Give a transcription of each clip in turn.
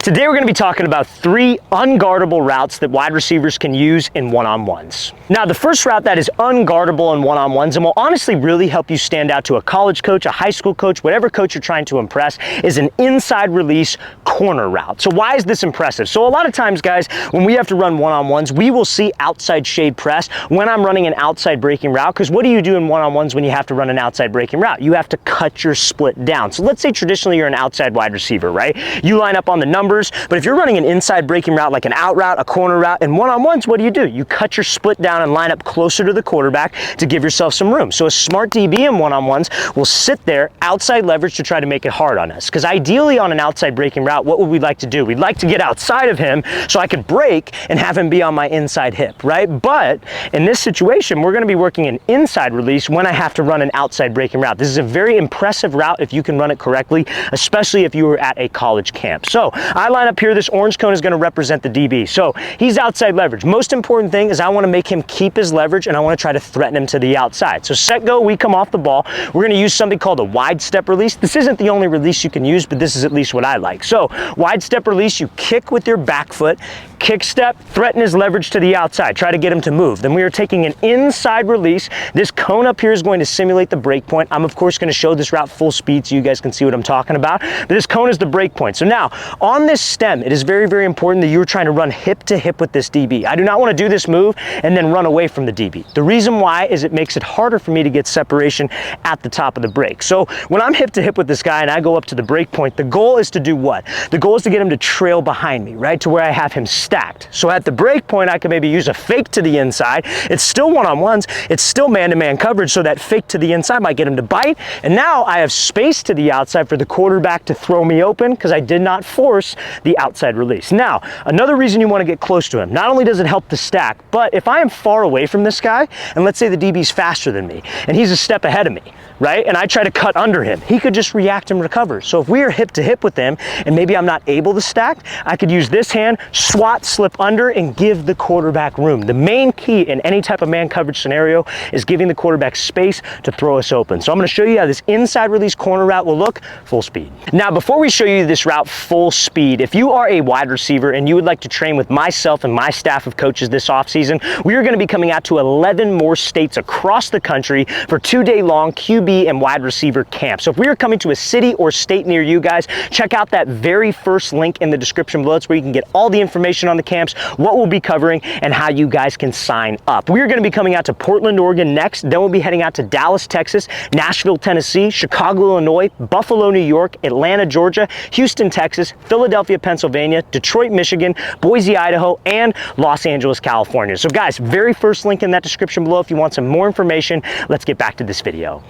Today we're going to be talking about 3 unguardable routes that wide receivers can use in one-on-ones. Now, the first route that is unguardable in one-on-ones and will honestly really help you stand out to a college coach, a high school coach, whatever coach you're trying to impress, is an inside release corner route. So why is this impressive? So a lot of times, guys, when we have to run one-on-ones, we will see outside shade press when I'm running an outside breaking route, because what do you do in one-on-ones when you have to run an outside breaking route? You have to cut your split down. So let's say traditionally you're an outside wide receiver, right? You line up on the numbers, but if you're running an inside breaking route like an out route, a corner route, and one-on-ones, what do? You cut your split down and line up closer to the quarterback to give yourself some room. So a smart DB in one-on-ones will sit there, outside leverage, to try to make it hard on us. Because ideally on an outside breaking route, what would we like to do? We'd like to get outside of him so I could break and have him be on my inside hip, right? But in this situation, we're going to be working an inside release when I have to run an outside breaking route. This is a very impressive route if you can run it correctly, especially if you were at a college camp. So I line up here. This orange cone is going to represent the DB. So he's outside leverage. Most important thing is I want to make him keep his leverage, and I want to try to threaten him to the outside. So set, go, we come off the ball. We're going to use something called a wide step release. This isn't the only release you can use, but this is at least what I like. So wide step release, you kick with your back foot, kick step, threaten his leverage to the outside, try to get him to move. Then we are taking an inside release. This cone up here is going to simulate the break point. I'm of course going to show this route full speed so you guys can see what I'm talking about. But this cone is the break point. So now on this stem, it is very, very important that you're trying to run hip to hip with this DB. I do not want to do this move and then run away from the DB. The reason why is it makes it harder for me to get separation at the top of the break. So when I'm hip to hip with this guy and I go up to the break point, the goal is to do what? The goal is to get him to trail behind me, right? To where I have him stacked. So at the break point, I can maybe use a fake to the inside. It's still one-on-ones. It's still man-to-man coverage. So that fake to the inside might get him to bite. And now I have space to the outside for the quarterback to throw me open because I did not force the outside release. Now, another reason you want to get close to him, not only does it help the stack, but if I am far away from this guy, and let's say the DB's faster than me, and he's a step ahead of me, right? And I try to cut under him, he could just react and recover. So if we are hip to hip with him, and maybe I'm not able to stack, I could use this hand, swat, slip under, and give the quarterback room. The main key in any type of man coverage scenario is giving the quarterback space to throw us open. So I'm going to show you how this inside release corner route will look full speed. Now, before we show you this route full speed, if you are a wide receiver and you would like to train with myself and my staff of coaches this offseason, we are going to be coming out to 11 more states across the country for 2-day long QB and wide receiver camps. So if we are coming to a city or state near you guys, check out that very first link in the description below. It's where you can get all the information on the camps, what we'll be covering, and how you guys can sign up. We are going to be coming out to Portland, Oregon next. Then we'll be heading out to Dallas, Texas, Nashville, Tennessee, Chicago, Illinois, Buffalo, New York, Atlanta, Georgia, Houston, Texas, Philadelphia, Pennsylvania, Detroit, Michigan, Boise, Idaho, and Los Angeles, California. So guys, very first link in that description below if you want some more information. Let's get back to this video.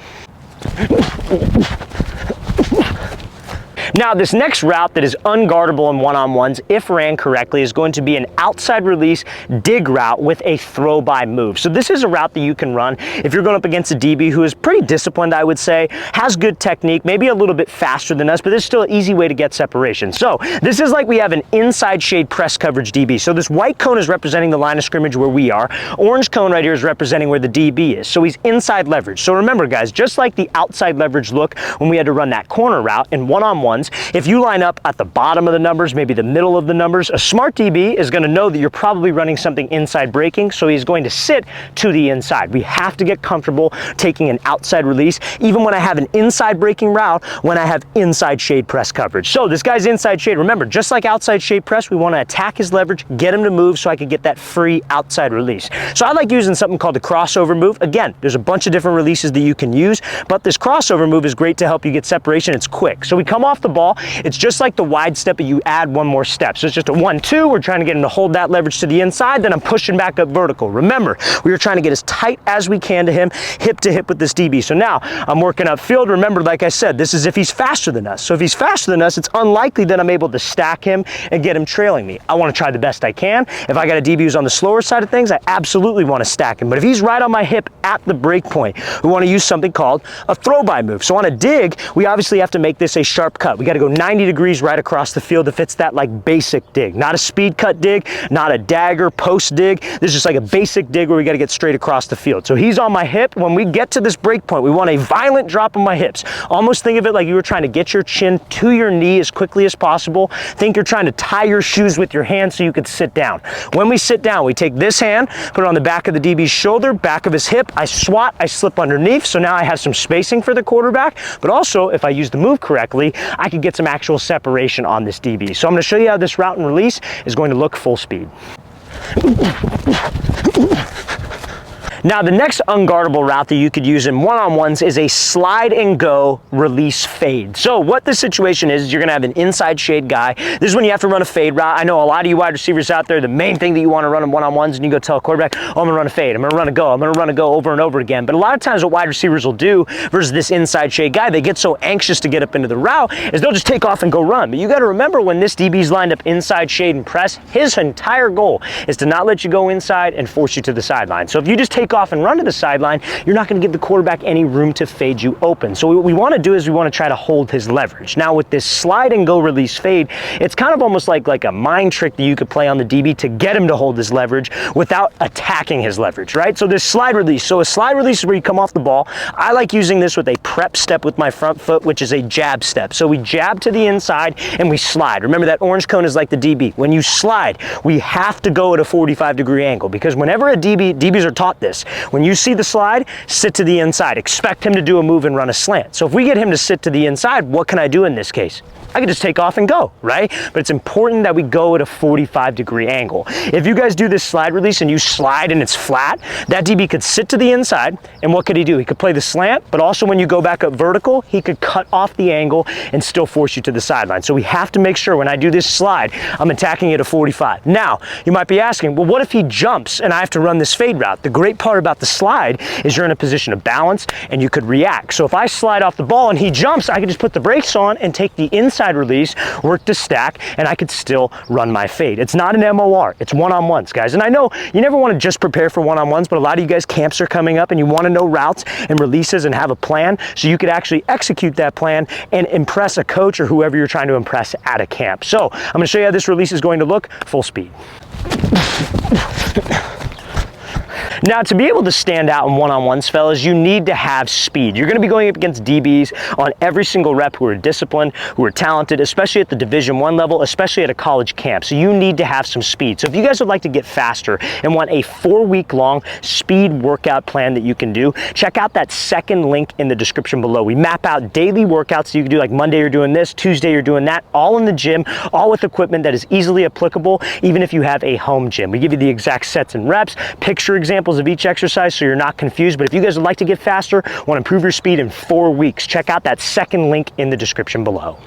Now, this next route that is unguardable in one-on-ones, if ran correctly, is going to be an outside release dig route with a throw-by move. So this is a route that you can run if you're going up against a DB who is pretty disciplined, I would say, has good technique, maybe a little bit faster than us, but there's still an easy way to get separation. So this is like we have an inside shade press coverage DB. So this white cone is representing the line of scrimmage where we are. Orange cone right here is representing where the DB is. So he's inside leverage. So remember, guys, just like the outside leverage look when we had to run that corner route in one-on-ones, if you line up at the bottom of the numbers, maybe the middle of the numbers, a smart DB is going to know that you're probably running something inside breaking, so he's going to sit to the inside. We have to get comfortable taking an outside release, even when I have an inside breaking route, when I have inside shade press coverage. So this guy's inside shade. Remember, just like outside shade press, we want to attack his leverage, get him to move so I could get that free outside release. So I like using something called the crossover move. Again, there's a bunch of different releases that you can use, but this crossover move is great to help you get separation. It's quick. So we come off the ball. It's just like the wide step, but you add one more step. So it's just a 1-2. We're trying to get him to hold that leverage to the inside. Then I'm pushing back up vertical. Remember, we are trying to get as tight as we can to him, hip to hip with this DB. So now I'm working upfield. Remember, like I said, this is if he's faster than us. So if he's faster than us, it's unlikely that I'm able to stack him and get him trailing me. I want to try the best I can. If I got a DB who's on the slower side of things, I absolutely want to stack him. But if he's right on my hip at the break point, we want to use something called a throw-by move. So on a dig, we obviously have to make this a sharp cut. cut. We got to go 90 degrees right across the field if it's that like basic dig, not a speed cut dig, not a dagger post dig. This is just like a basic dig where we got to get straight across the field. So he's on my hip. When we get to this break point, we want a violent drop of my hips. Almost think of it like you were trying to get your chin to your knee as quickly as possible. Think you're trying to tie your shoes with your hand so you could sit down. When we sit down, we take this hand, put it on the back of the DB's shoulder, back of his hip. I swat, I slip underneath. So now I have some spacing for the quarterback, but also if I use the move correctly, I could get some actual separation on this DB. So I'm going to show you how this route and release is going to look full speed. Now, the next unguardable route that you could use in one-on-ones is a slide and go release fade. So what the situation is you're gonna have an inside shade guy. This is when you have to run a fade route. I know a lot of you wide receivers out there, the main thing that you wanna run in one-on-ones and you go tell a quarterback, oh, I'm gonna run a fade, I'm gonna run a go, I'm gonna run a go over and over again. But a lot of times what wide receivers will do versus this inside shade guy, they get so anxious to get up into the route is they'll just take off and go run. But you gotta remember when this DB's lined up inside shade and press, his entire goal is to not let you go inside and force you to the sideline. So if you just take off and run to the sideline, you're not going to give the quarterback any room to fade you open. So what we want to do is we want to try to hold his leverage. Now with this slide and go release fade, it's kind of almost like a mind trick that you could play on the DB to get him to hold his leverage without attacking his leverage, right? So this slide release. So a slide release is where you come off the ball. I like using this with a prep step with my front foot, which is a jab step. So we jab to the inside and we slide. Remember that orange cone is like the DB. When you slide, we have to go at a 45-degree angle because whenever DBs are taught this, when you see the slide, sit to the inside. Expect him to do a move and run a slant. So if we get him to sit to the inside, what can I do in this case? I can just take off and go, right? But it's important that we go at a 45-degree angle. If you guys do this slide release and you slide and it's flat, that DB could sit to the inside, and what could he do? He could play the slant, but also when you go back up vertical, he could cut off the angle and still force you to the sideline. So we have to make sure when I do this slide, I'm attacking at a 45. Now, you might be asking, well, what if he jumps and I have to run this fade route? The great part about the slide is you're in a position of balance and you could react. So if I slide off the ball and he jumps, I can just put the brakes on and take the inside release, work to stack, and I could still run my fade. It's not an MOR, it's one-on-ones, guys. And I know you never want to just prepare for one-on-ones, but a lot of you guys, camps are coming up and you want to know routes and releases and have a plan so you could actually execute that plan and impress a coach or whoever you're trying to impress at a camp. So I'm going to show you how this release is going to look full speed. Now, to be able to stand out in one-on-ones, fellas, you need to have speed. You're going to be going up against DBs on every single rep who are disciplined, who are talented, especially at the Division I level, especially at a college camp. So you need to have some speed. So if you guys would like to get faster and want a 4-week-long speed workout plan that you can do, check out that second link in the description below. We map out daily workouts so you can do like Monday you're doing this, Tuesday you're doing that, all in the gym, all with equipment that is easily applicable, even if you have a home gym. We give you the exact sets and reps, picture examples of each exercise so you're not confused. But if you guys would like to get faster, want to improve your speed in 4 weeks, check out that second link in the description below.